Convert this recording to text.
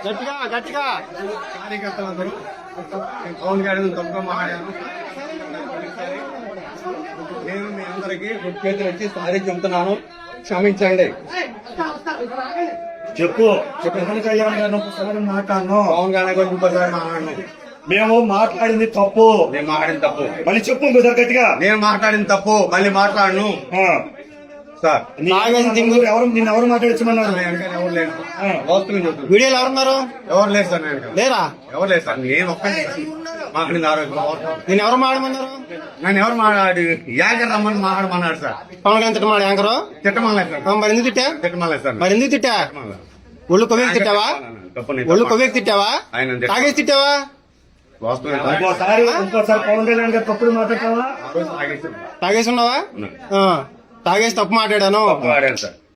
గట్టిగా గట్టిగా కార్యకర్తలందరూ పవన్ గారిని తప్పుగా మాట్లాడాను. నేను మీ అందరికీ చేతులు వచ్చి సారీ చెబుతున్నాను, క్షమించండి. చెప్పు పవన్ కళ్యాణ్ గారిని ఒకసారి మాట్లాడను, పవన్ గారి గురించి ఇంకోసారి మాట్లాడను. మేము మాట్లాడింది తప్పు, నేను మాట్లాడిన తప్పు. మళ్ళీ చెప్పు ఇంకోసారి గట్టిగా. నేను మాట్లాడిన తప్పు, మళ్ళీ మాట్లాడను సార్. ఎవరు నిన్ను ఎవరు మాట్లాడించమన్నారు? ఎవరు లేరు. వాస్తవం చెప్తున్నాను. వీడియోలు ఎవరున్నారు? ఎవరు లేరు సార్. నేను లేరా? ఎవరు లేదు సార్. నేను ఒక్కడే మాట్లాడింది ఆరోగ్యం. నేను ఎవరు మాడమన్నారు? నన్ను ఎవరు మాట్లాడి యాంకర్ రమ్మని మాట్లాడమన్నాడు సార్. పవన్ కళ్యాణ్ తిట్టమాడు యాంకరు. తిట్టమలేదు సార్. మరి ఎందుకు తిట్టా? తిట్టమలేదు సార్. మరి ఎందుకు తిట్టా? ఒళ్ళు కొవ్వేకి తిట్టావా? ఒళ్ళు కొవ్వేకి తిట్టావా? తాగేసి తిట్టావా? వాస్తవం ఇంకోసారి పవన్ కళ్యాణ్ గారు తప్పుడు మాట్లాడతావా? తాగేసి ఉన్నావా? తాగేసి తప్పు మాట్లాడాను మాట్లాడాను సార్.